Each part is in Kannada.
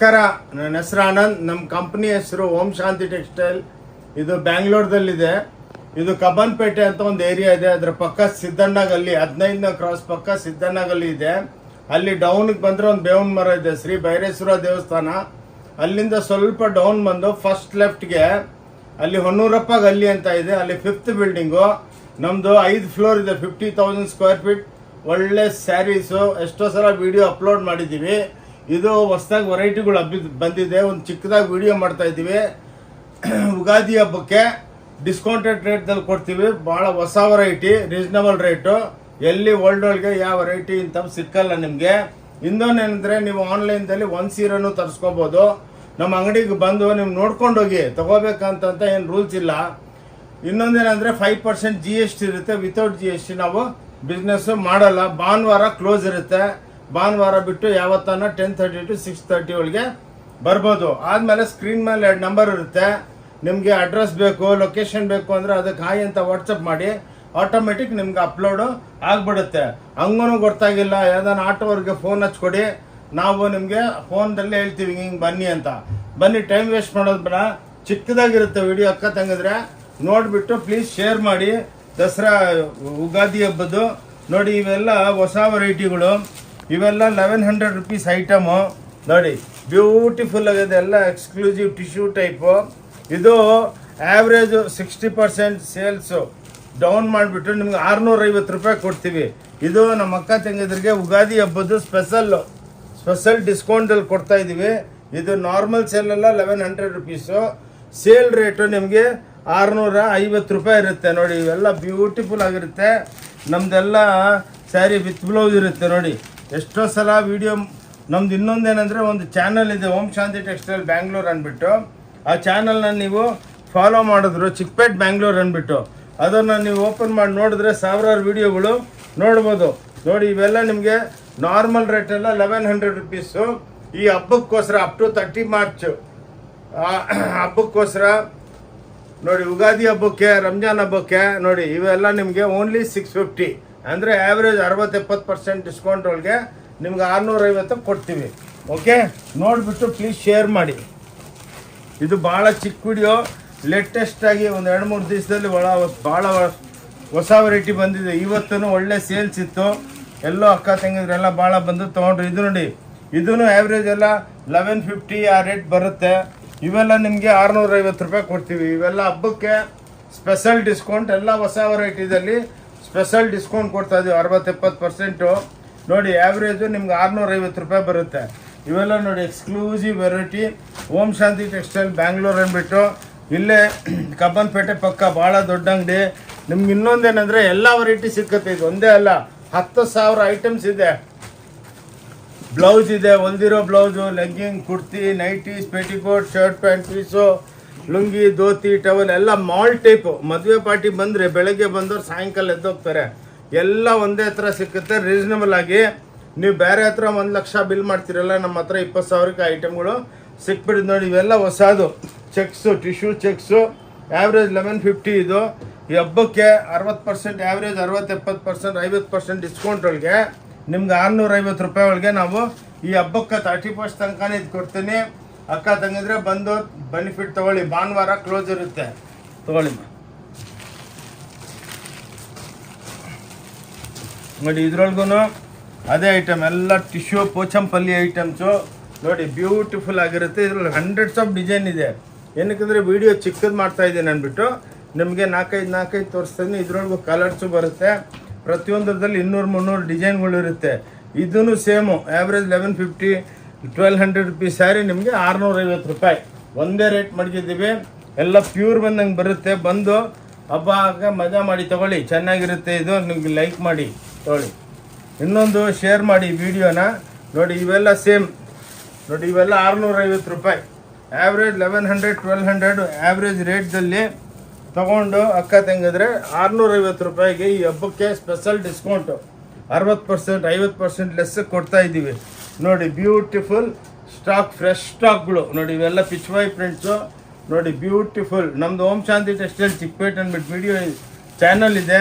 ನಮಸ್ಕಾರ, ನನ್ನ ಹೆಸರು ಆನಂದ್. ನಮ್ಮ ಕಂಪ್ನಿ ಹೆಸರು ಓಂ ಶಾಂತಿ ಟೆಕ್ಸ್ಟೈಲ್. ಇದು ಬ್ಯಾಂಗ್ಳೂರ್ದಲ್ಲಿದೆ. ಇದು ಕಬ್ಬನ್ಪೇಟೆ ಅಂತ ಒಂದು ಏರಿಯಾ ಇದೆ. ಅದರ ಪಕ್ಕ ಸಿದ್ದಣ್ಣ ಗಲ್ಲಿ, 15ನೇ ಕ್ರಾಸ್ ಪಕ್ಕ ಸಿದ್ದಣ್ಣ ಗಲ್ಲಿ ಇದೆ. ಅಲ್ಲಿ ಡೌನ್ಗೆ ಬಂದರೆ ಒಂದು ಬೇವಿನ ಮರ ಇದೆ, ಶ್ರೀ ಭೈರೇಶ್ವರ ದೇವಸ್ಥಾನ. ಅಲ್ಲಿಂದ ಸ್ವಲ್ಪ ಡೌನ್ ಬಂದು ಫಸ್ಟ್ ಲೆಫ್ಟ್ಗೆ ಅಲ್ಲಿ ಹೊನ್ನೂರಪ್ಪ ಗಲ್ಲಿ ಅಂತ ಇದೆ. ಅಲ್ಲಿ 5th ಬಿಲ್ಡಿಂಗು. ನಮ್ಮದು 5 ಫ್ಲೋರ್ ಇದೆ, 50,000 ಸ್ಕ್ವೇರ್ ಫೀಟ್. ಒಳ್ಳೆ ಸ್ಯಾರೀಸು, ಎಷ್ಟೋ ಸಲ ವಿಡಿಯೋ ಅಪ್ಲೋಡ್ ಮಾಡಿದ್ದೀವಿ. ಇದು ಹೊಸದಾಗಿ ವೆರೈಟಿಗಳು ಬಂದಿದೆ. ಒಂದು ಚಿಕ್ಕದಾಗಿ ವಿಡಿಯೋ ಮಾಡ್ತಾ ಇದ್ದೀವಿ. ಯುಗಾದಿ ಹಬ್ಬಕ್ಕೆ ಡಿಸ್ಕೌಂಟೆಡ್ ರೇಟ್ದಲ್ಲಿ ಕೊಡ್ತೀವಿ. ಭಾಳ ಹೊಸ ವೆರೈಟಿ, ರೀಸನಬಲ್ ರೇಟು. ಎಲ್ಲಿ ಓಲ್ಡ್ಗೆ ಯಾವ ವೆರೈಟಿ ಇಂಥ ಸಿಕ್ಕಲ್ಲ ನಿಮಗೆ. ಇನ್ನೊಂದೇನೆಂದರೆ, ನೀವು ಆನ್ಲೈನ್ದಲ್ಲಿ ಒಂದು ಸೀರೆನೂ ತರಿಸ್ಕೋಬೋದು. ನಮ್ಮ ಅಂಗಡಿಗೆ ಬಂದು ನೀವು ನೋಡ್ಕೊಂಡು ಹೋಗಿ ತಗೋಬೇಕಂತ ಏನು ರೂಲ್ಸ್ ಇಲ್ಲ. ಇನ್ನೊಂದೇನೆಂದರೆ 5% GST ಇರುತ್ತೆ. ವಿತೌಟ್ GST ನಾವು ಬಿಸ್ನೆಸ್ಸು ಮಾಡಲ್ಲ. ಭಾನುವಾರ ಕ್ಲೋಸ್ ಇರುತ್ತೆ. ಭಾನುವಾರ ಬಿಟ್ಟು ಯಾವತ್ತನ 10:30 to 6:30 ಒಳಗೆ ಬರ್ಬೋದು. ಆದಮೇಲೆ ಸ್ಕ್ರೀನ್ ಮೇಲೆ 2 ನಂಬರ್ ಇರುತ್ತೆ. ನಿಮಗೆ ಅಡ್ರೆಸ್ ಬೇಕು, ಲೊಕೇಶನ್ ಬೇಕು ಅಂದರೆ ಅದಕ್ಕೆ ಹಾಯ್ ಅಂತ ವಾಟ್ಸಪ್ ಮಾಡಿ, ಆಟೋಮೆಟಿಕ್ ನಿಮ್ಗೆ ಅಪ್ಲೋಡು ಆಗಿಬಿಡುತ್ತೆ. ಹಂಗೂ ಗೊತ್ತಾಗಿಲ್ಲ, ಯಾವ್ದಾನ ಆಟೋವ್ರಿಗೆ ಫೋನ್ ಹಚ್ಕೊಡಿ, ನಾವು ನಿಮಗೆ ಫೋನ್ದಲ್ಲಿ ಹೇಳ್ತೀವಿ ಹಿಂಗೆ ಬನ್ನಿ ಅಂತ. ಬನ್ನಿ, ಟೈಮ್ ವೇಸ್ಟ್ ಮಾಡೋದು ಬೇಡ. ಚಿಕ್ಕದಾಗಿರುತ್ತೆ ವಿಡಿಯೋ, ಅಕ್ಕ ತಂಗಿದ್ರೆ ನೋಡಿಬಿಟ್ಟು ಪ್ಲೀಸ್ ಶೇರ್ ಮಾಡಿ. ದಸರಾ ಯುಗಾದಿ ಹಬ್ಬದ್ದು ನೋಡಿ, ಇವೆಲ್ಲ ಹೊಸ ವೆರೈಟಿಗಳು. ಇವೆಲ್ಲ 1100 rupees ಐಟಮು. ನೋಡಿ, ಬ್ಯೂಟಿಫುಲ್ ಆಗಿದೆ, ಎಲ್ಲ ಎಕ್ಸ್ಕ್ಲೂಸಿವ್ ಟಿಶ್ಯೂ ಟೈಪು. ಇದು ಆ್ಯಾವ್ರೇಜು 60% ಸೇಲ್ಸು. ಡೌನ್ ಮಾಡಿಬಿಟ್ಟು ನಿಮ್ಗೆ 650 ರೂಪಾಯಿ ಕೊಡ್ತೀವಿ. ಇದು ನಮ್ಮ ಅಕ್ಕ ತಂಗಿದ್ರಿಗೆ ಯುಗಾದಿ ಹಬ್ಬದ್ದು ಸ್ಪೆಷಲ್ ಡಿಸ್ಕೌಂಟಲ್ಲಿ ಕೊಡ್ತಾ ಇದ್ದೀವಿ. ಇದು ನಾರ್ಮಲ್ ಸೇಲೆಲ್ಲ 1100 rupees. ಸೇಲ್ ರೇಟು ನಿಮಗೆ 650 ರೂಪಾಯಿ ಇರುತ್ತೆ. ನೋಡಿ, ಇವೆಲ್ಲ ಬ್ಯೂಟಿಫುಲ್ ಆಗಿರುತ್ತೆ. ನಮ್ಮದೆಲ್ಲ ಸ್ಯಾರಿ ವಿತ್ ಬ್ಲೌಸ್ ಇರುತ್ತೆ. ನೋಡಿ, ಎಷ್ಟೋ ಸಲ ವಿಡಿಯೋ ನಮ್ದು. ಇನ್ನೊಂದೇನೆಂದರೆ, ಒಂದು ಚಾನಲ್ ಇದೆ, ಓಂ ಶಾಂತಿ ಟೆಕ್ಸ್ಟೈಲ್ ಬ್ಯಾಂಗ್ಳೂರ್ ಅಂದ್ಬಿಟ್ಟು. ಆ ಚಾನಲ್ನ ನೀವು ಫಾಲೋ ಮಾಡಿದ್ರು, ಚಿಕ್ಕಪೇಟ್ ಬ್ಯಾಂಗ್ಳೂರ್ ಅಂದ್ಬಿಟ್ಟು. ಅದನ್ನು ನೀವು ಓಪನ್ ಮಾಡಿ ನೋಡಿದ್ರೆ ಸಾವಿರಾರು ವಿಡಿಯೋಗಳು ನೋಡ್ಬೋದು. ನೋಡಿ, ಇವೆಲ್ಲ ನಿಮಗೆ ನಾರ್ಮಲ್ ರೇಟೆಲ್ಲ 1100 rupees. ಈ ಹಬ್ಬಕ್ಕೋಸ್ಕರ ಅಪ್ ಟು 30 ಮಾರ್ಚ್ ಹಬ್ಬಕ್ಕೋಸ್ಕರ ನೋಡಿ, ಯುಗಾದಿ ಹಬ್ಬಕ್ಕೆ, ರಂಜಾನ್ ಹಬ್ಬಕ್ಕೆ ನೋಡಿ, ಇವೆಲ್ಲ ನಿಮಗೆ ಓನ್ಲಿ 650. ಅಂದರೆ ಆ್ಯಾವ್ರೇಜ್ 60-70% ಡಿಸ್ಕೌಂಟ್ ಒಳಗೆ ನಿಮ್ಗೆ 650 ಕೊಡ್ತೀವಿ. ಓಕೆ, ನೋಡಿಬಿಟ್ಟು ಪ್ಲೀಸ್ ಶೇರ್ ಮಾಡಿ. ಇದು ಭಾಳ ಚಿಕ್ಕ ವಿಡಿಯೋ, ಲೇಟೆಸ್ಟಾಗಿ ಒಂದು 2-3 ದಿವಸದಲ್ಲಿ ಭಾಳ ಹೊಸ ವೆರೈಟಿ ಬಂದಿದೆ. ಇವತ್ತೂ ಒಳ್ಳೆ ಸೇಲ್ಸ್ ಇತ್ತು. ಎಲ್ಲೋ ಅಕ್ಕ ತಂಗಿದ್ರೆಲ್ಲ ಭಾಳ ಬಂದು ತೊಗೊಂಡ್ರು. ಇದು ನೋಡಿ, ಇದೂ ಆ್ಯಾವ್ರೇಜ್ ಎಲ್ಲ 1150 ಆ ರೇಟ್ ಬರುತ್ತೆ. ಇವೆಲ್ಲ ನಿಮಗೆ 650 ರೂಪಾಯಿ ಕೊಡ್ತೀವಿ. ಇವೆಲ್ಲ ಹಬ್ಬಕ್ಕೆ ಸ್ಪೆಷಲ್ ಡಿಸ್ಕೌಂಟ್. ಎಲ್ಲ ಹೊಸ ವೆರೈಟಿದಲ್ಲಿ ಸ್ಪೆಷಲ್ ಡಿಸ್ಕೌಂಟ್ ಕೊಡ್ತಾ ಇದ್ದೀವಿ, 60-70%. ನೋಡಿ, ಆ್ಯಾವ್ರೇಜು ನಿಮ್ಗೆ 650 ರೂಪಾಯಿ ಬರುತ್ತೆ. ಇವೆಲ್ಲ ನೋಡಿ, ಎಕ್ಸ್ಕ್ಲೂಸಿವ್ ವೆರೈಟಿ. ಓಂ ಶಾಂತಿ ಟೆಕ್ಸ್ಟೈಲ್ ಬ್ಯಾಂಗ್ಳೂರ್ ಅಂದ್ಬಿಟ್ಟು, ಇಲ್ಲೇ ಕಬ್ಬನ್ಪೇಟೆ ಪಕ್ಕ ಭಾಳ ದೊಡ್ಡ ಅಂಗಡಿ. ನಿಮ್ಗೆ ಇನ್ನೊಂದೇನೆಂದರೆ, ಎಲ್ಲ ವೆರೈಟಿ ಸಿಕ್ಕತ್ತೆ. ಇದು ಒಂದೇ ಅಲ್ಲ, 10,000 ಐಟಮ್ಸ್ ಇದೆ. ಬ್ಲೌಸ್ ಇದೆ, ಹೊಲ್ದಿರೋ blouse, legging, kurti, nighties, petticoat, shirt, pant piece, lungi, dhoti, towel ಎಲ್ಲ ಮಾಲ್ ಟೈಪು. ಮದುವೆ ಪಾರ್ಟಿ ಬಂದರೆ ಬೆಳಗ್ಗೆ ಬಂದವ್ರು ಸಾಯಂಕಾಲ ಎದ್ದೋಗ್ತಾರೆ. ಎಲ್ಲ ಒಂದೇ ಹತ್ರ ಸಿಕ್ಕುತ್ತೆ, ರೀಸನಬಲ್ ಆಗಿ. ನೀವು ಬೇರೆ ಹತ್ರ 1 ಲಕ್ಷ ಬಿಲ್ ಮಾಡ್ತೀರಲ್ಲ, ನಮ್ಮ ಹತ್ರ 20,000ಕ್ಕೆ ಐಟಮ್ಗಳು ಸಿಕ್ಬಿಡಿದ್ದು. ನೋಡಿ, ಇವೆಲ್ಲ ಹೊಸದು ಚೆಕ್ಸು, ಟಿಶ್ಯೂ ಚೆಕ್ಸು. ಆ್ಯಾವ್ರೇಜ್ 1150 ಇದು. ಈ ಹಬ್ಬಕ್ಕೆ 60% ಆ್ಯಾವ್ರೇಜ್, 60-70%, 50% ಡಿಸ್ಕೌಂಟ್ ಒಳಗೆ ನಿಮ್ಗೆ 650 ರೂಪಾಯಿ ಒಳಗೆ ನಾವು ಈ ಹಬ್ಬಕ್ಕೆ 30% ತನಕನೇ ಇದು ಕೊಡ್ತೀನಿ. ಅಕ್ಕ ತಂಗಿದ್ರೆ ಬಂದು ಬೆನಿಫಿಟ್ ತೊಗೊಳ್ಳಿ. ಭಾನುವಾರ ಕ್ಲೋಸ್ ಇರುತ್ತೆ, ತೊಗೊಳ್ಳಿ. ನೋಡಿ, ಇದ್ರೊಳಗೂ ಅದೇ ಐಟಮ್, ಎಲ್ಲ ಟಿಶ್ಯೂ ಪೋಚಂಪಲ್ಲಿ ಐಟಮ್ಸು. ನೋಡಿ, ಬ್ಯೂಟಿಫುಲ್ ಆಗಿರುತ್ತೆ. ಇದ್ರಲ್ಲಿ 100s ಆಫ್ ಡಿಸೈನ್ ಇದೆ. ಏನಕ್ಕಂದರೆ ವಿಡಿಯೋ ಚಿಕ್ಕದು ಮಾಡ್ತಾ ಇದ್ದೀನಿ ಅಂದ್ಬಿಟ್ಟು ನಿಮಗೆ 4-5 ತೋರಿಸ್ತೀನಿ. ಇದ್ರೊಳಗೂ ಕಲರ್ಸು ಬರುತ್ತೆ. ಪ್ರತಿಯೊಂದರಲ್ಲಿ 200-300 ಡಿಸೈನ್ಗಳು ಇರುತ್ತೆ. ಇದೂ ಸೇಮು ಆ್ಯಾವ್ರೇಜ್ 1150, 1200 rupees ಸ್ಯಾರಿ ನಿಮಗೆ 650 ರೂಪಾಯಿ. ಒಂದೇ ರೇಟ್ ಮಡಗಿದ್ದೀವಿ. ಎಲ್ಲ ಪ್ಯೂರ್ ಬಂದಂಗೆ ಬರುತ್ತೆ. ಬಂದು ಹಬ್ಬಕ್ಕೆ ಮಜಾ ಮಾಡಿ ತೊಗೊಳ್ಳಿ, ಚೆನ್ನಾಗಿರುತ್ತೆ. ಇದು ನಿಮಗೆ ಲೈಕ್ ಮಾಡಿ ತೊಗೊಳ್ಳಿ. ಇನ್ನೊಂದು ಶೇರ್ ಮಾಡಿ ವಿಡಿಯೋನ. ನೋಡಿ, ಇವೆಲ್ಲ ಸೇಮ್. ನೋಡಿ, ಇವೆಲ್ಲ 650 ರೂಪಾಯಿ. ಆ್ಯಾವ್ರೇಜ್ 1100-1200 ಆ್ಯಾವ್ರೇಜ್ ರೇಟ್ದಲ್ಲಿ ತೊಗೊಂಡು ಅಕ್ಕ ತಂಗಿದ್ರೆ 650 ರೂಪಾಯಿಗೆ ಈ ಹಬ್ಬಕ್ಕೆ ಸ್ಪೆಷಲ್ ಡಿಸ್ಕೌಂಟು 60%, 50% ಲೆಸ್ ಕೊಡ್ತಾ ಇದ್ದೀವಿ. ನೋಡಿ, ಬ್ಯೂಟಿಫುಲ್ ಸ್ಟಾಕ್, ಫ್ರೆಶ್ ಸ್ಟಾಕ್ಗಳು. ನೋಡಿ, ಇವೆಲ್ಲ ಪಿಚ್ವಾಯ್ ಪ್ರಿಂಟ್ಸು. ನೋಡಿ, ಬ್ಯೂಟಿಫುಲ್. ನಮ್ಮದು ಓಂ ಶಾಂತಿ ಟೆಕ್ಸ್ಟೈಲ್ ಚಿಕ್ಕಪೇಟೆ ಅಂದ್ಬಿಟ್ಟು ವಿಡಿಯೋ ಚಾನಲ್ ಇದೆ.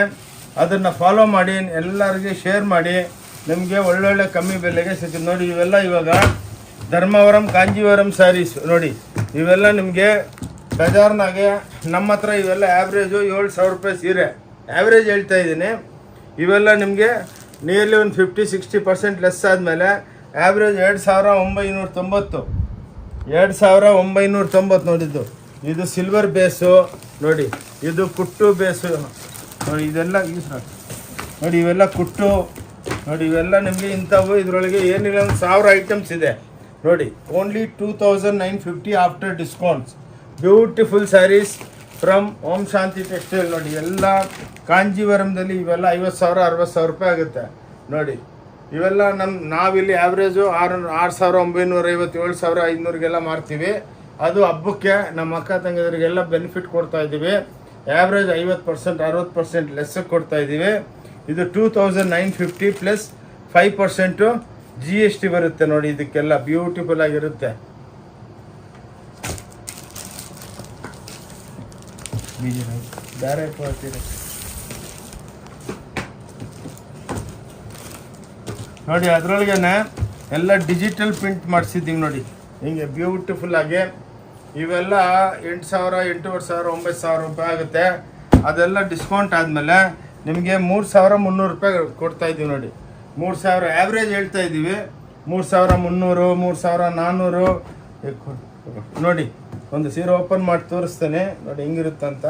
ಅದನ್ನು ಫಾಲೋ ಮಾಡಿ, ಎಲ್ಲರಿಗೆ ಶೇರ್ ಮಾಡಿ. ನಿಮಗೆ ಒಳ್ಳೊಳ್ಳೆ ಕಮ್ಮಿ ಬೆಲೆಗೆ ಸಿಗುತ್ತೆ. ನೋಡಿ, ಇವೆಲ್ಲ ಇವಾಗ ಧರ್ಮವರಂ ಕಾಂಜೀವರಂ ಸ್ಯಾರೀಸ್ ನೋಡಿ, ಇವೆಲ್ಲ ನಿಮಗೆ ಬಜಾರ್ನಾಗೆ ನಮ್ಮ ಹತ್ರ ಇವೆಲ್ಲ ಆ್ಯಾವ್ರೇಜು 7,000 ರೂಪಾಯಿ ಸೀರೆ ಆ್ಯಾವ್ರೇಜ್ ಹೇಳ್ತಾ ಇದ್ದೀನಿ. ಇವೆಲ್ಲ ನಿಮಗೆ ನಿಯರ್ಲಿ ಒಂದು 50-60% ಲೆಸ್ ಆದಮೇಲೆ ಆ್ಯಾವ್ರೇಜ್ 2,990 2,990 ನೋಡಿದ್ದು. ಇದು ಸಿಲ್ವರ್ ಬೇಸು ನೋಡಿ, ಇದು ಕುಟ್ಟು ಬೇಸು ನೋಡಿ, ಇದೆಲ್ಲ ನೋಡಿ, ಇವೆಲ್ಲ ಕುಟ್ಟು ನೋಡಿ, ಇವೆಲ್ಲ ನಿಮಗೆ ಇಂಥವು ಇದರೊಳಗೆ ಏನಿಲ್ಲ ಒಂದು 1,000 ಐಟಮ್ಸ್ ಇದೆ ನೋಡಿ. Only 2,950 after discounts. Beautiful saris from Om Shanti textile ನೋಡಿ. ಎಲ್ಲ ಕಾಂಜೀವರಂದಲ್ಲಿ ಇವೆಲ್ಲ 50,000-60,000 ರೂಪಾಯಿ ಆಗುತ್ತೆ ನೋಡಿ. ಇವೆಲ್ಲ ನಾವಿಲ್ಲಿ ಆ್ಯಾವ್ರೇಜು 6,950 7,500ಗೆಲ್ಲ ಮಾರ್ತೀವಿ. ಅದು ಹಬ್ಬಕ್ಕೆ ನಮ್ಮ ಅಕ್ಕ ತಂಗಿದರಿಗೆಲ್ಲ ಬೆನಿಫಿಟ್ ಕೊಡ್ತಾ ಇದ್ದೀವಿ. ಆ್ಯಾವ್ರೇಜ್ 50% 60% ಲೆಸ್ಸಕ್ಕೆ ಕೊಡ್ತಾ ಇದ್ದೀವಿ. ಇದು 2,950 ಪ್ಲಸ್ 5% GST ಬರುತ್ತೆ ನೋಡಿ. ಇದಕ್ಕೆಲ್ಲ ಬ್ಯೂಟಿಫುಲ್ ಆಗಿರುತ್ತೆ. ಬೇರೆ ನೋಡಿ, ಅದರೊಳಗೇನೆ ಎಲ್ಲ ಡಿಜಿಟಲ್ ಪ್ರಿಂಟ್ ಮಾಡಿಸಿದ್ದೀವಿ ನೋಡಿ, ಹಿಂಗೆ ಬ್ಯೂಟಿಫುಲ್ ಆಗಿ. ಇವೆಲ್ಲ 8,000 8,500 9,000 ರೂಪಾಯಿ ಆಗುತ್ತೆ. ಅದೆಲ್ಲ ಡಿಸ್ಕೌಂಟ್ ಆದಮೇಲೆ ನಿಮಗೆ 3,300 ರೂಪಾಯಿ ಕೊಡ್ತಾ ಇದ್ದೀವಿ ನೋಡಿ. 3,000 ಆ್ಯಾವ್ರೇಜ್ ಹೇಳ್ತಾ ಇದ್ದೀವಿ. 3,300 3,400 ನೋಡಿ. ಒಂದು ಸೀರೆ ಓಪನ್ ಮಾಡಿ ತೋರಿಸ್ತೇನೆ ನೋಡಿ ಹೆಂಗಿರುತ್ತಂತ.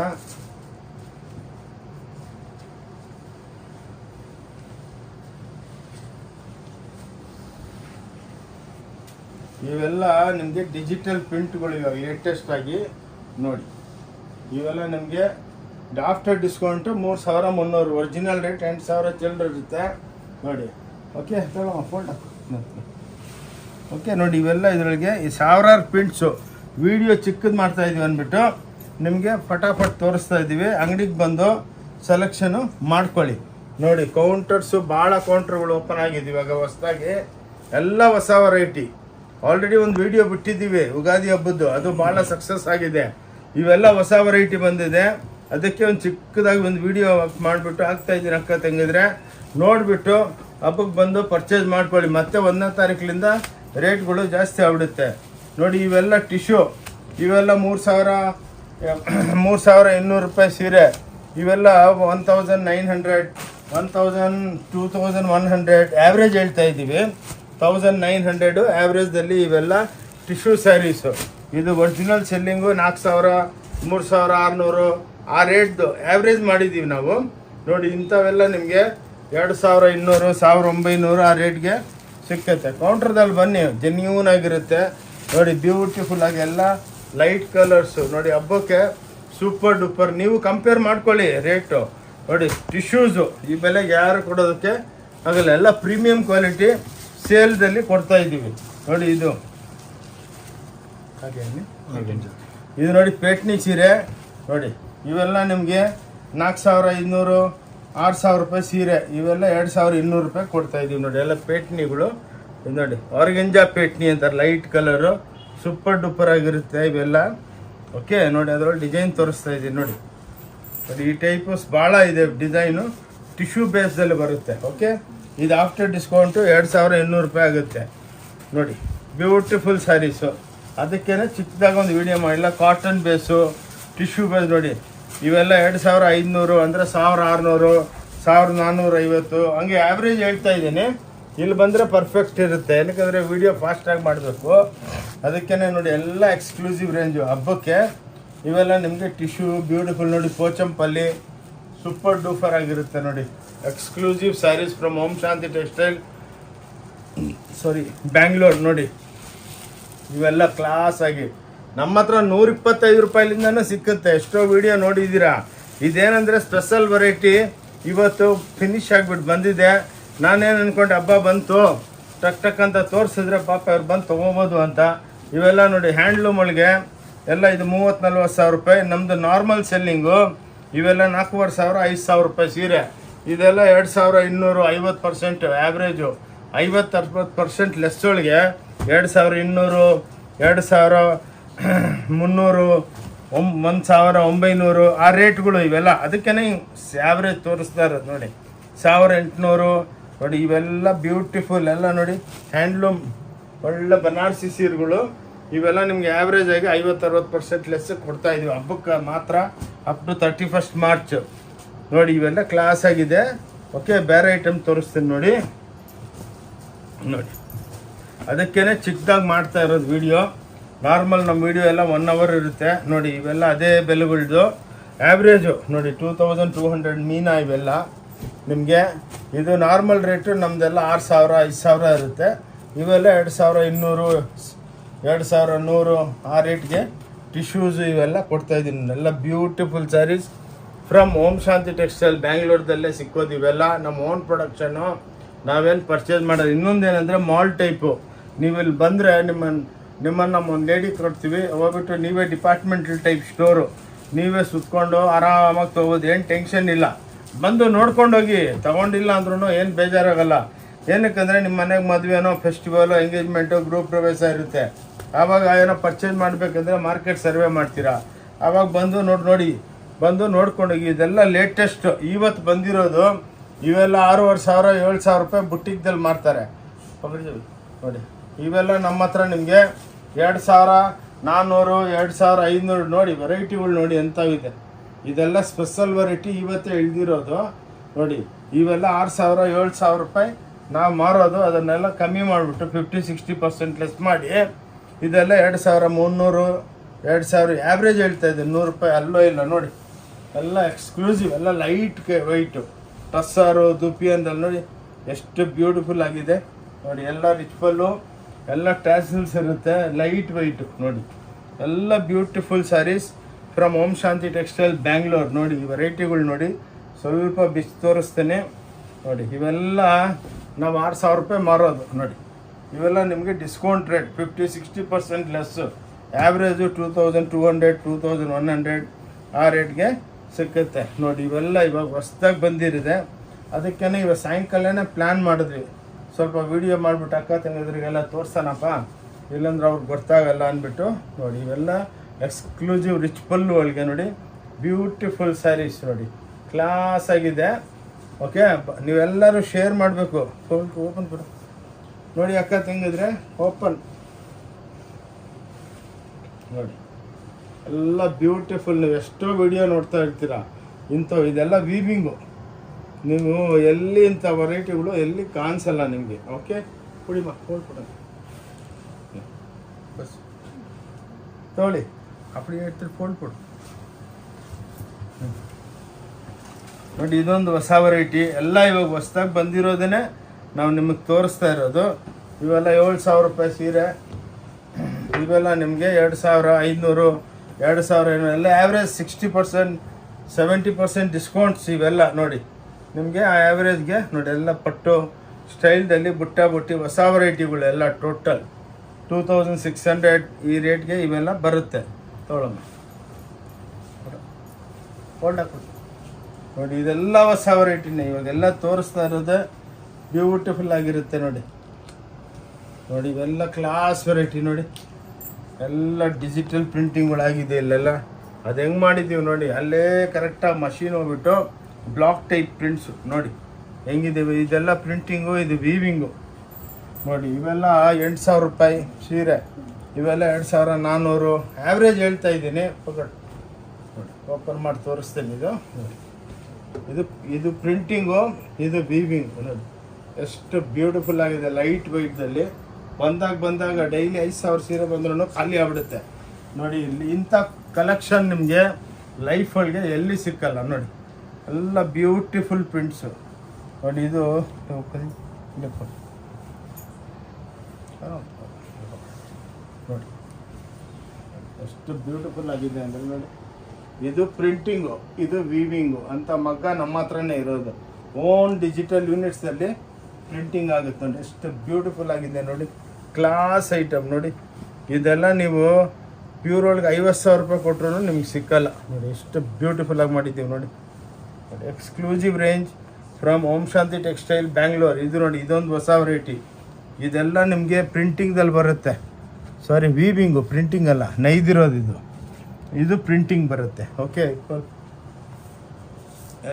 ಇವೆಲ್ಲ ನಿಮಗೆ ಡಿಜಿಟಲ್ ಪ್ರಿಂಟ್ಗಳು ಇವಾಗ ಲೇಟೆಸ್ಟ್ ಆಗಿ ನೋಡಿ. ಇವೆಲ್ಲ ನಿಮಗೆ ಆಫ್ಟರ್ ಡಿಸ್ಕೌಂಟು 3,300, ಒರಿಜಿನಲ್ ರೇಟ್ 8,000 ಚಿಲ್ಲರೆ ಇರುತ್ತೆ ನೋಡಿ. ಓಕೆ ತಗೋ ಫೋಲ್ಡ್ ಓಕೆ ನೋಡಿ. ಇವೆಲ್ಲ ಇದರೊಳಗೆ ಈ ಸಾವಿರಾರು ಪ್ರಿಂಟ್ಸು ವಿಡಿಯೋ ಚಿಕ್ಕದು ಮಾಡ್ತಾ ಇದೀವಿ ಅಂದ್ಬಿಟ್ಟು ನಿಮಗೆ ಫಟಾಫಟ್ ತೋರಿಸ್ತಾ ಇದ್ದೀವಿ. ಅಂಗಡಿಗೆ ಬಂದು ಸೆಲೆಕ್ಷನು ಮಾಡ್ಕೊಳ್ಳಿ ನೋಡಿ. ಕೌಂಟರ್ಸು ಭಾಳ ಕೌಂಟರ್ಗಳು ಓಪನ್ ಆಗಿದೆ ಇವಾಗ ಹೊಸದಾಗಿ, ಎಲ್ಲ ಹೊಸ ವೆರೈಟಿ. ಆಲ್ರೆಡಿ ಒಂದು ವಿಡಿಯೋ ಬಿಟ್ಟಿದ್ದೀವಿ ಯುಗಾದಿ ಹಬ್ಬದ್ದು, ಅದು ಭಾಳ ಸಕ್ಸಸ್ ಆಗಿದೆ. ಇವೆಲ್ಲ ಹೊಸ ವೆರೈಟಿ ಬಂದಿದೆ, ಅದಕ್ಕೆ ಒಂದು ಚಿಕ್ಕದಾಗಿ ಒಂದು ವಿಡಿಯೋ ಮಾಡಿಬಿಟ್ಟು ಹಾಕ್ತಾ ಇದ್ದೀನಿ. ಅಕ್ಕ ತಂಗಿದ್ರೆ ನೋಡಿಬಿಟ್ಟು ಹಬ್ಬಕ್ಕೆ ಬಂದು ಪರ್ಚೇಸ್ ಮಾಡ್ಕೊಳ್ಳಿ. ಮತ್ತೆ 1ನೇ ತಾರೀಕಿನಿಂದ ರೇಟ್ಗಳು ಜಾಸ್ತಿ ಆಗ್ಬಿಡುತ್ತೆ ನೋಡಿ. ಇವೆಲ್ಲ ಟಿಶ್ಯೂ, ಇವೆಲ್ಲ 3,200 ರೂಪಾಯಿ ಸೀರೆ. ಇವೆಲ್ಲ 1,900 1,000 2,100 ಆ್ಯಾವ್ರೇಜ್ ಹೇಳ್ತಾ ಇದ್ದೀವಿ. 1,900 ಆ್ಯಾವ್ರೇಜ್ದಲ್ಲಿ ಇವೆಲ್ಲ ಟಿಶ್ಯೂ ಸ್ಯಾರೀಸು. ಇದು ಒರಿಜಿನಲ್ ಸೆಲ್ಲಿಂಗು 4,000 3,600 ಆ ರೇಟ್ದು ಆ್ಯಾವ್ರೇಜ್ ಮಾಡಿದ್ದೀವಿ ನಾವು ನೋಡಿ. ಇಂಥವೆಲ್ಲ ನಿಮಗೆ 2,200 1,900 ಆ ರೇಟ್ಗೆ ಸಿಕ್ಕತ್ತೆ. ಕೌಂಟ್ರದಲ್ಲಿ ಬನ್ನಿ, ಜೆನ್ಯೂನ್ ಆಗಿರುತ್ತೆ ನೋಡಿ. ಬ್ಯೂಟಿಫುಲ್ ಆಗಿ ಎಲ್ಲ ಲೈಟ್ ಕಲರ್ಸು ನೋಡಿ. ಹಬ್ಬಕ್ಕೆ ಸೂಪರ್ ಡೂಪರ್. ನೀವು ಕಂಪೇರ್ ಮಾಡ್ಕೊಳ್ಳಿ ರೇಟು ನೋಡಿ. ಟಿಶ್ಯೂಸು ಈ ಬೆಲೆಗೆ ಯಾರು ಕೊಡೋದಕ್ಕೆ ಆಗಲ್ಲ. ಎಲ್ಲ ಪ್ರೀಮಿಯಂ ಕ್ವಾಲಿಟಿ ಸೇಲ್ದಲ್ಲಿ ಕೊಡ್ತಾ ಇದ್ದೀವಿ ನೋಡಿ. ಇದು ಇದು ನೋಡಿ ಪೇಟ್ನಿ ಸೀರೆ ನೋಡಿ. ಇವೆಲ್ಲ ನಿಮಗೆ 4,500 6,000 ರೂಪಾಯಿ ಸೀರೆ. ಇವೆಲ್ಲ 2,200 ರೂಪಾಯಿ ಕೊಡ್ತಾ ಇದ್ದೀವಿ ನೋಡಿ. ಎಲ್ಲ ಪೇಟ್ನಿಗಳು ಇದು ನೋಡಿ. ಆರ್ಗೆಂಜಾ ಪೇಟ್ನಿ ಅಂತಾರೆ, ಲೈಟ್ ಕಲರು, ಸೂಪರ್ ಡೂಪರ್ ಆಗಿರುತ್ತೆ ಇವೆಲ್ಲ. ಓಕೆ ನೋಡಿ, ಅದರೊಳಗೆ ಡಿಸೈನ್ ತೋರಿಸ್ತಾ ಇದ್ದೀನಿ ನೋಡಿ. ನೋಡಿ ಈ ಟೈಪಸ್ ಭಾಳ ಇದೆ ಡಿಸೈನು, ಟಿಶ್ಯೂ ಬೇಸ್ದಲ್ಲಿ ಬರುತ್ತೆ. ಓಕೆ, ಇದು ಆಫ್ಟರ್ ಡಿಸ್ಕೌಂಟು 2,800 ರೂಪಾಯಿ ಆಗುತ್ತೆ ನೋಡಿ. ಬ್ಯೂಟಿಫುಲ್ ಸ್ಯಾರೀಸು. ಅದಕ್ಕೇ ಚಿಕ್ಕದಾಗ ಒಂದು ವಿಡಿಯೋ ಮಾಡಿಲ್ಲ. ಕಾಟನ್ ಬೇಸು, ಟಿಶ್ಯೂ ಬೇಸ್ ನೋಡಿ. ಇವೆಲ್ಲ 2,500 ಅಂದರೆ 1,600 1,450 ಹಂಗೆ ಆ್ಯಾವ್ರೇಜ್ ಹೇಳ್ತಾ ಇದ್ದೀನಿ. ಇಲ್ಲಿ ಬಂದರೆ ಪರ್ಫೆಕ್ಟ್ ಇರುತ್ತೆ, ಯಾಕಂದರೆ ವಿಡಿಯೋ ಫಾಸ್ಟಾಗಿ ಮಾಡಬೇಕು. ಅದಕ್ಕೇ ನೋಡಿ ಎಲ್ಲ ಎಕ್ಸ್ಕ್ಲೂಸಿವ್ ರೇಂಜು ಹಬ್ಬಕ್ಕೆ. ಇವೆಲ್ಲ ನಿಮಗೆ ಟಿಶ್ಯೂ ಬ್ಯೂಟಿಫುಲ್ ನೋಡಿ. ಪೋಚಂಪಲ್ಲಿ ಸೂಪರ್ ಡೂಫರ್ ಆಗಿರುತ್ತೆ ನೋಡಿ. Exclusive sarees from Om Shanti textile Bangalore ನೋಡಿ. ಇವೆಲ್ಲ ಕ್ಲಾಸ್ ಆಗಿ ನಮ್ಮ ಹತ್ರ 125 ರೂಪಾಯಿಲಿಂದನೂ ಸಿಕ್ಕುತ್ತೆ. ಎಷ್ಟೋ ವಿಡಿಯೋ ನೋಡಿದ್ದೀರಾ. ಇದೇನಂದರೆ ಸ್ಪೆಷಲ್ ವೆರೈಟಿ, ಇವತ್ತು ಫಿನಿಶ್ ಆಗಿಬಿಟ್ಟು ಬಂದಿದೆ. ನಾನೇನು ಅಂದ್ಕೊಂಡೆ ಹಬ್ಬ ಬಂತು ಟಕ್ ಟಕ್ ಅಂತ ತೋರಿಸಿದ್ರೆ ಪಾಪ ಅವ್ರು ಬಂದು ತೊಗೋಬೋದು ಅಂತ. ಇವೆಲ್ಲ ನೋಡಿ ಹ್ಯಾಂಡ್ಲೂಮ್ ಒಳಗೆ ಎಲ್ಲ ಇದು 30-40 ಸಾವಿರ ರೂಪಾಯಿ. ನಮ್ಮದು ನಾರ್ಮಲ್ ಸೆಲ್ಲಿಂಗು ಇವೆಲ್ಲ 4,500 5,000 ರೂಪಾಯಿ ಸೀರೆ. ಇದೆಲ್ಲ 2,250% ಆ್ಯಾವ್ರೇಜು. 50-60% ಲೆಸ್ ಒಳಗೆ 2,200 2,300 1,900 ಆ ರೇಟ್ಗಳು ಇವೆಲ್ಲ. ಅದಕ್ಕೇ ಆ್ಯಾವ್ರೇಜ್ ತೋರಿಸ್ತಾ ಇರೋದು ನೋಡಿ. 1,800 ನೋಡಿ. ಇವೆಲ್ಲ ಬ್ಯೂಟಿಫುಲ್ ಎಲ್ಲ ನೋಡಿ. ಹ್ಯಾಂಡ್ಲೂಮ್ ಒಳ್ಳೆ ಬನಾರಸಿ ಸೀರೆಗಳು. ಇವೆಲ್ಲ ನಿಮ್ಗೆ ಆ್ಯಾವ್ರೇಜ್ ಆಗಿ 50-60% ಲೆಸ್ ಕೊಡ್ತಾ ಇದೀವಿ ಹಬ್ಬಕ್ಕೆ ಮಾತ್ರ, ಅಪ್ ಟು 31 ಮಾರ್ಚ್. ನೋಡಿ ಇವೆಲ್ಲ ಕ್ಲಾಸ್ ಆಗಿದೆ. ಓಕೆ, ಬೇರೆ ಐಟಮ್ ತೋರಿಸ್ತೀನಿ ನೋಡಿ. ಅದಕ್ಕೇನೆ ಚಿಕ್ಕದಾಗಿ ಮಾಡ್ತಾ ಇರೋದು ವಿಡಿಯೋ. ನಾರ್ಮಲ್ ನಮ್ಮ ವಿಡಿಯೋ ಎಲ್ಲ 1 hour ಇರುತ್ತೆ ನೋಡಿ. ಇವೆಲ್ಲ ಅದೇ ಬೆಲೆಗಳದು ಆ್ಯಾವ್ರೇಜು ನೋಡಿ 2200 ಮೀನಾ. ಇವೆಲ್ಲ ನಿಮಗೆ ಇದು ನಾರ್ಮಲ್ ರೇಟು ನಮ್ಮದೆಲ್ಲ 6000-5000 ಇರುತ್ತೆ. ಇವೆಲ್ಲ 2200 2100 ಆ ರೇಟ್ಗೆ ಟಿಶ್ಯೂಸ್ ಇವೆಲ್ಲ ಕೊಡ್ತಾಯಿದ್ದೀನಿ. ಎಲ್ಲ beautiful saris from Om Shanti textile ಬ್ಯಾಂಗ್ಳೂರ್ದಲ್ಲೇ ಸಿಕ್ಕೋದು. ಇವೆಲ್ಲ ನಮ್ಮ ಓನ್ ಪ್ರೊಡಕ್ಷನ್ನು, ನಾವೇನು ಪರ್ಚೇಸ್ ಮಾಡೋದು. ಇನ್ನೊಂದೇನೆಂದರೆ ಮಾಲ್ ಟೈಪು. ನೀವು ಇಲ್ಲಿ ಬಂದರೆ ನಿಮ್ಮನ್ನು ಒಂದು ಲೇಡಿ ಕೊಡ್ತೀವಿ, ಹೋಗ್ಬಿಟ್ಟು ನೀವೇ ಡಿಪಾರ್ಟ್ಮೆಂಟಲ್ ಟೈಪ್ ಸ್ಟೋರು, ನೀವೇ ಸುತ್ಕೊಂಡು ಆರಾಮಾಗಿ ತೊಗೋಬೋದು. ಏನು ಟೆನ್ಷನ್ ಇಲ್ಲ. ಬಂದು ನೋಡ್ಕೊಂಡೋಗಿ, ತೊಗೊಂಡಿಲ್ಲ ಅಂದ್ರೂ ಏನು ಬೇಜಾರಾಗಲ್ಲ. ಏನಕ್ಕಂದರೆ ನಿಮ್ಮ ಮನೆಗೆ ಮದುವೆನೋ, ಫೆಸ್ಟಿವಲು, ಎಂಗೇಜ್ಮೆಂಟು, ಗ್ರೂಪ್ ಪ್ರವೇಶ ಇರುತ್ತೆ. ಆವಾಗ ಏನೋ ಪರ್ಚೇಸ್ ಮಾಡಬೇಕಂದ್ರೆ ಮಾರ್ಕೆಟ್ ಸರ್ವೆ ಮಾಡ್ತೀರಾ. ಆವಾಗ ಬಂದು ಬಂದು ನೋಡ್ಕೊಂಡೋಗಿ. ಇದೆಲ್ಲ ಲೇಟೆಸ್ಟ್ ಇವತ್ತು ಬಂದಿರೋದು. ಇವೆಲ್ಲ 6500-7000 ರೂಪಾಯಿ ಬುಟ್ಟಿಕ್ದಲ್ಲಿ ಮಾರ್ತಾರೆ ನೋಡಿ. ಇವೆಲ್ಲ ನಮ್ಮ ಹತ್ರ ನಿಮಗೆ 2400, 2500 ನೋಡಿ. ವೆರೈಟಿಗಳು ನೋಡಿ ಎಂಥವಿದೆ. ಇದೆಲ್ಲ ಸ್ಪೆಷಲ್ ವೆರೈಟಿ ಇವತ್ತೇ ಇಳಿದಿರೋದು ನೋಡಿ. ಇವೆಲ್ಲ 6000-7000 ರೂಪಾಯಿ ನಾವು ಮಾರೋದು. ಅದನ್ನೆಲ್ಲ ಕಮ್ಮಿ ಮಾಡಿಬಿಟ್ಟು 50-60% ಲೆಸ್ ಮಾಡಿ ಇದೆಲ್ಲ 2300, 2000 ಆ್ಯಾವ್ರೇಜ್ ಹೇಳ್ತಾ ಇದೆ. 100 ರೂಪಾಯಿ ಅಲ್ಲೋ ಇಲ್ಲ ನೋಡಿ. ಎಲ್ಲ ಎಕ್ಸ್ಕ್ಲೂಸಿವ್, ಎಲ್ಲ ಲೈಟ್ ವೈಟು ಟಸ್ಸಾರು ದುಪಿಯನ್ದಲ್ಲಿ ನೋಡಿ ಎಷ್ಟು ಬ್ಯೂಟಿಫುಲ್ ಆಗಿದೆ ನೋಡಿ. ಎಲ್ಲ ರಿಚ್ಫಲ್ಲು, ಎಲ್ಲ ಟ್ಯಾಸಲ್ಸ್ ಇರುತ್ತೆ, ಲೈಟ್ ವೈಟು ನೋಡಿ. ಎಲ್ಲ beautiful saris from Om Shanti textile Bangalore ನೋಡಿ. ಈ ವೆರೈಟಿಗಳು ನೋಡಿ, ಸ್ವಲ್ಪ ಬಿಚ್ಚಿ ತೋರಿಸ್ತೇನೆ ನೋಡಿ. ಇವೆಲ್ಲ ನಾವು 6000 ರೂಪಾಯಿ ಮಾರೋದು ನೋಡಿ. ಇವೆಲ್ಲ ನಿಮಗೆ ಡಿಸ್ಕೌಂಟ್ ರೇಟ್ 50-60% ಲೆಸ್ಸು. ಆ್ಯಾವ್ರೇಜು 2200, 2100 ಆ ರೇಟ್ಗೆ ಸಿಕ್ಕುತ್ತೆ ನೋಡಿ. ಇವೆಲ್ಲ ಇವಾಗ ಹೊಸ್ದಾಗಿ ಬಂದಿರಿದೆ. ಅದಕ್ಕೇ ಇವಾಗ ಸಾಯಂಕಾಲನೇ ಪ್ಲ್ಯಾನ್ ಮಾಡಿದ್ವಿ, ಸ್ವಲ್ಪ ವೀಡಿಯೋ ಮಾಡಿಬಿಟ್ಟು ಅಕ್ಕ ತಂಗಿದ್ರಿಗೆಲ್ಲ ತೋರಿಸೋಣಪ್ಪ, ಇಲ್ಲಾಂದ್ರೆ ಅವ್ರಿಗೆ ಗೊತ್ತಾಗಲ್ಲ ಅಂದ್ಬಿಟ್ಟು ನೋಡಿ. ಇವೆಲ್ಲ ಎಕ್ಸ್ಕ್ಲೂಸಿವ್ ರಿಚ್ ಪಲ್ಲು ಒಳಗೆ ನೋಡಿ, ಬ್ಯೂಟಿಫುಲ್ ಸ್ಯಾರೀಸ್ ನೋಡಿ, ಕ್ಲಾಸ್ ಆಗಿದೆ. ಓಕೆ, ನೀವೆಲ್ಲರೂ ಶೇರ್ ಮಾಡಬೇಕು. ಓಪನ್ ಕೊಡು ನೋಡಿ ಅಕ್ಕ ತಂಗಿದ್ರೆ, ಓಪನ್ ನೋಡಿ. ಎಲ್ಲ ಬ್ಯೂಟಿಫುಲ್. ನೀವು ಎಷ್ಟೋ ವಿಡಿಯೋ ನೋಡ್ತಾ ಇರ್ತೀರ ಇಂಥವು. ಇದೆಲ್ಲ ವೀವಿಂಗು. ನೀವು ಎಲ್ಲಿ ಇಂಥ ವೆರೈಟಿಗಳು ಎಲ್ಲಿ ಕಾಣಿಸಲ್ಲ ನಿಮಗೆ. ಓಕೆ, ಕುಡಿಮ ಕೊಡ ಬಸ್ ತೊಗೊಳ್ಳಿ. ಅಪ್ಪಡಿ ಹೇಳ್ತೀರಿ ಫೋಲ್ಡ್ ಕೊಡು ನೋಡಿ. ಇದೊಂದು ಹೊಸ ವೆರೈಟಿ. ಎಲ್ಲ ಇವಾಗ ಹೊಸ್ದಾಗಿ ಬಂದಿರೋದೇ ನಾವು ನಿಮಗೆ ತೋರಿಸ್ತಾ ಇರೋದು. ಇವೆಲ್ಲ 7000 ರೂಪಾಯಿ ಸೀರೆ. ಇವೆಲ್ಲ ನಿಮಗೆ 2500, 2000 ಎಲ್ಲ ಆ್ಯಾವ್ರೇಜ್ 60%, 70% ಡಿಸ್ಕೌಂಟ್ಸ್. ಇವೆಲ್ಲ ನೋಡಿ ನಿಮಗೆ ಆ ಆ್ಯಾವ್ರೇಜ್ಗೆ ನೋಡಿ. ಎಲ್ಲ ಪಟ್ಟು ಸ್ಟೈಲ್ದಲ್ಲಿ ಬುಟ್ಟಿ ಹೊಸ ವೆರೈಟಿಗಳು ಎಲ್ಲ ಟೋಟಲ್ 2600 ಈ ರೇಟ್ಗೆ ಇವೆಲ್ಲ ಬರುತ್ತೆ. ತೊಗೊಳಮ್ಮ, ಫೋಲ್ಡ್ ಹಾಕ್ಬಿಟ್ಟು ನೋಡಿ. ಇದೆಲ್ಲ ಹೊಸ ವೆರೈಟಿನೇ ಇವಾಗೆಲ್ಲ ತೋರಿಸ್ತಾ ಇರೋದು. ಬ್ಯೂಟಿಫುಲ್ ಆಗಿರುತ್ತೆ ನೋಡಿ. ಇವೆಲ್ಲ ಕ್ಲಾಸ್ ವೆರೈಟಿ ನೋಡಿ. ಎಲ್ಲ ಡಿಜಿಟಲ್ ಪ್ರಿಂಟಿಂಗ್ಗಳಾಗಿದೆ ಇಲ್ಲೆಲ್ಲ. ಅದು ಹೆಂಗೆ ಮಾಡಿದ್ದೀವಿ ನೋಡಿ. ಅಲ್ಲೇ ಕರೆಕ್ಟಾಗಿ ಮಷೀನ್ ಹೋಗ್ಬಿಟ್ಟು ಬ್ಲಾಕ್ ಟೈಪ್ ಪ್ರಿಂಟ್ಸು ನೋಡಿ ಹೆಂಗಿದೆ. ಇದೆಲ್ಲ ಪ್ರಿಂಟಿಂಗು, ಇದು ವೀವಿಂಗು ನೋಡಿ. ಇವೆಲ್ಲ 8000 ರೂಪಾಯಿ ಸೀರೆ. ಇವೆಲ್ಲ 2400 ಆ್ಯಾವ್ರೇಜ್ ಹೇಳ್ತಾ ಇದ್ದೀನಿ. ನೋಡಿ ಓಪನ್ ಮಾಡಿ ತೋರಿಸ್ತೇನೆ. ಇದು ನೋಡಿ, ಇದು ಪ್ರಿಂಟಿಂಗು, ಇದು ವೀವಿಂಗು ನೋಡಿ. ಎಷ್ಟು ಬ್ಯೂಟಿಫುಲ್ ಆಗಿದೆ. ಲೈಟ್ ವೈಟ್ದಲ್ಲಿ ಬಂದಾಗ ಡೈಲಿ 5000 ಸೀರೆ ಬಂದ್ರೂ ಖಾಲಿ ಆಗ್ಬಿಡುತ್ತೆ ನೋಡಿ. ಇಲ್ಲಿ ಇಂಥ ಕಲೆಕ್ಷನ್ ನಿಮಗೆ ಲೈಫ್ ಒಳಗೆ ಎಲ್ಲಿ ಸಿಕ್ಕಲ್ಲ ನೋಡಿ. ಎಲ್ಲ ಬ್ಯೂಟಿಫುಲ್ ಪ್ರಿಂಟ್ಸು ನೋಡಿ. ಇದು ನೋಡಿ ಎಷ್ಟು ಬ್ಯೂಟಿಫುಲ್ ಆಗಿದೆ ಅಂದರೆ ನೋಡಿ. ಇದು ಪ್ರಿಂಟಿಂಗು, ಇದು ವೀವಿಂಗು ಅಂತ ಮಗ್ಗ ನಮ್ಮ ಹತ್ರನೇ ಇರೋದು. ಓನ್ ಡಿಜಿಟಲ್ ಯೂನಿಟ್ಸಲ್ಲಿ ಪ್ರಿಂಟಿಂಗ್ ಆಗುತ್ತೆ ನೋಡಿ. ಎಷ್ಟು ಬ್ಯೂಟಿಫುಲ್ ಆಗಿದೆ ನೋಡಿ. ಕ್ಲಾಸ್ ಐಟಮ್ ನೋಡಿ. ಇದೆಲ್ಲ ನೀವು ಪ್ಯೂರ್ ಒಳಗೆ 50,000 ರೂಪಾಯಿ ಕೊಟ್ಟರು ನಿಮ್ಗೆ ಸಿಕ್ಕಲ್ಲ ನೋಡಿ. ಎಷ್ಟು ಬ್ಯೂಟಿಫುಲ್ಲಾಗಿ ಮಾಡಿದ್ದೀವಿ ನೋಡಿ. Exclusive range from Om Shanti textile Bangalore. ಇದು ನೋಡಿ, ಇದೊಂದು ಹೊಸ ವೆರೈಟಿ. ಇದೆಲ್ಲ ನಿಮಗೆ ಪ್ರಿಂಟಿಂಗ್ದಲ್ಲಿ ಬರುತ್ತೆ. ಸಾರಿ, ವೀವಿಂಗು, ಪ್ರಿಂಟಿಂಗ್ ಅಲ್ಲ, ನೈದಿರೋದು. ಇದು ಪ್ರಿಂಟಿಂಗ್ ಬರುತ್ತೆ. ಓಕೆ,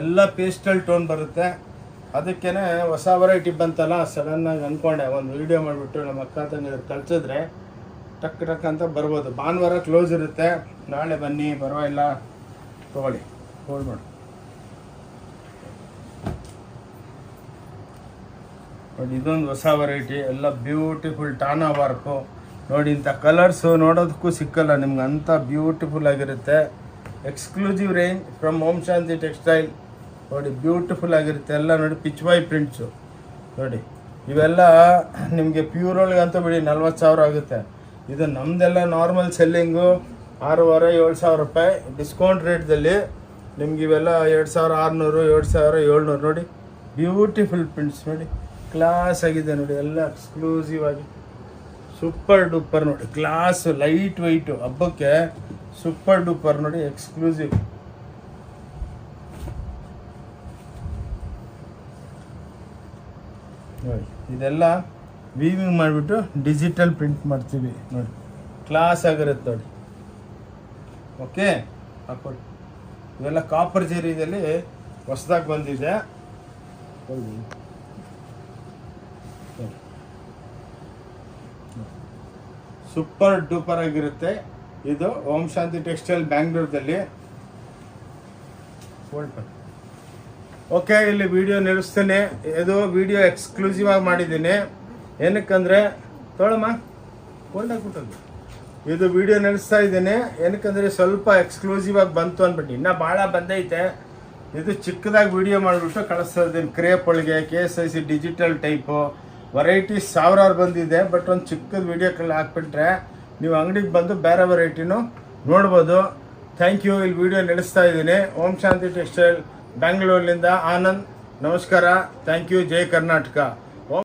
ಎಲ್ಲ ಪೇಸ್ಟಲ್ ಟೋನ್ ಬರುತ್ತೆ. ಅದಕ್ಕೇ ಹೊಸ ವೆರೈಟಿ ಬಂತಲ್ಲ, ಸಡನ್ನಾಗಿ ಅಂದ್ಕೊಂಡೆ ಒಂದು ವೀಡಿಯೋ ಮಾಡಿಬಿಟ್ಟು ನಮ್ಮ ಅಕ್ಕ ತಂಗಿದ್ರು ಕಳ್ಸಿದ್ರೆ ಟಕ್ ಟಕ್ ಅಂತ ಬರ್ಬೋದು. ಭಾನುವಾರ ಕ್ಲೋಸ್ ಇರುತ್ತೆ, ನಾಳೆ ಬನ್ನಿ ಪರವಾಗಿಲ್ಲ, ತೊಗೊಳ್ಳಿ, ಹೋಲ್ಡ್ ಮಾಡಿ ನೋಡಿ. ಇದೊಂದು ಹೊಸ ವೆರೈಟಿ, ಎಲ್ಲ ಬ್ಯೂಟಿಫುಲ್ ಟಾನಾ ವರ್ಕು ನೋಡಿ. ಇಂಥ ಕಲರ್ಸು ನೋಡೋದಕ್ಕೂ ಸಿಕ್ಕಲ್ಲ ನಿಮ್ಗೆ, ಅಂಥ ಬ್ಯೂಟಿಫುಲ್ ಆಗಿರುತ್ತೆ. Exclusive range from Om Shanti textile ನೋಡಿ, ಬ್ಯೂಟಿಫುಲ್ ಆಗಿರುತ್ತೆ ಎಲ್ಲ ನೋಡಿ. ಪಿಚ್ ಬೈ ಪ್ರಿಂಟ್ಸು ನೋಡಿ, ಇವೆಲ್ಲ ನಿಮಗೆ ಪ್ಯೂರ್ ಒಳಗೆ ಅಂತ ಬಿಡಿ 40,000 ಆಗುತ್ತೆ. ಇದು ನಮ್ಮದೆಲ್ಲ ನಾರ್ಮಲ್ ಸೆಲ್ಲಿಂಗು 6,500-7,000 ರೂಪಾಯಿ. ಡಿಸ್ಕೌಂಟ್ ರೇಟ್ದಲ್ಲಿ ನಿಮ್ಗೆ ಇವೆಲ್ಲ 2,600 2,700 ನೋಡಿ. ಬ್ಯೂಟಿಫುಲ್ ಪ್ರಿಂಟ್ಸ್ ನೋಡಿ, ಕ್ಲಾಸ್ ಆಗಿದೆ ನೋಡಿ, ಎಲ್ಲ ಎಕ್ಸ್ಕ್ಲೂಸಿವ್ ಆಗಿ ಸೂಪರ್ ಡೂಪರ್ ನೋಡಿ. ಕ್ಲಾಸ್ ಲೈಟ್ ವೆಯ್ಟು, ಹಬ್ಬಕ್ಕೆ ಸೂಪರ್ ಡೂಪರ್ ನೋಡಿ, ಎಕ್ಸ್ಕ್ಲೂಸಿವ್ ನೋಡಿ. ಇದೆಲ್ಲ ವೀವಿಂಗ್ ಮಾಡಿಬಿಟ್ಟು ಡಿಜಿಟಲ್ ಪ್ರಿಂಟ್ ಮಾಡ್ತೀವಿ ನೋಡಿ, ಕ್ಲಾಸ್ ಆಗಿರುತ್ತೆ ನೋಡಿ. ಓಕೆ, ಹಾಕೊಳ್ಳಿ. ಇವೆಲ್ಲ ಕಾಪರ್ ಜೆರಿದಲ್ಲಿ ಹೊಸದಾಗಿ ಬಂದಿದೆ. ಸೂಪರ್ ಡೂಪರ್ ಆಗಿರುತ್ತೆ ಇದು. ಓಂ ಶಾಂತಿ ಟೆಕ್ಸ್ಟೈಲ್ ಬ್ಯಾಂಗ್ಳೂರ್ದಲ್ಲಿ. ಓಕೆ, ಇಲ್ಲಿ ವಿಡಿಯೋ ನಿಲ್ಲಿಸ್ತೇನೆ. ಇದು ವಿಡಿಯೋ ಎಕ್ಸ್ಕ್ಲೂಸಿವ್ ಆಗಿ ಮಾಡಿದ್ದೀನಿ. ಏನಕ್ಕಂದರೆ ತೊಳಮ್ಮ ಕೊಂಡಾಗ್ಬಿಟ್ಟದು. ಇದು ವಿಡಿಯೋ ನಡೆಸ್ತಾ ಇದ್ದೀನಿ ಏನಕ್ಕಂದರೆ ಸ್ವಲ್ಪ ಎಕ್ಸ್ಕ್ಲೂಸಿವ್ ಆಗಿ ಬಂತು ಅಂದ್ಬಿಟ್ಟು. ಇನ್ನೂ ಭಾಳ ಬಂದೈತೆ. ಇದು ಚಿಕ್ಕದಾಗಿ ವಿಡಿಯೋ ಮಾಡಿಬಿಟ್ಟು ಕಳಿಸ್ತಾ ಇದ್ದೀನಿ. ಕ್ರೇಪ್ ಒಳಗೆ KSIC ಡಿಜಿಟಲ್ ಟೈಪು ವೆರೈಟೀಸ್ 1000 ಬಂದಿದೆ. ಬಟ್ ಒಂದು ಚಿಕ್ಕದ ವಿಡಿಯೋಗಳು ಹಾಕ್ಬಿಟ್ರೆ ನೀವು ಅಂಗಡಿಗೆ ಬಂದು ಬೇರೆ ವೆರೈಟಿನೂ ನೋಡ್ಬೋದು. Thank you. ಇಲ್ಲಿ ವಿಡಿಯೋ ನಡೆಸ್ತಾ ಇದ್ದೀನಿ. ಓಂ ಶಾಂತಿ ಟೆಕ್ಸ್ಟೈಲ್ ಬ್ಯಾಂಗ್ಳೂರ್ನಿಂದ ಆನಂದ್. ನಮಸ್ಕಾರ, ಥ್ಯಾಂಕ್ ಯು. ಜೈ ಕರ್ನಾಟಕ.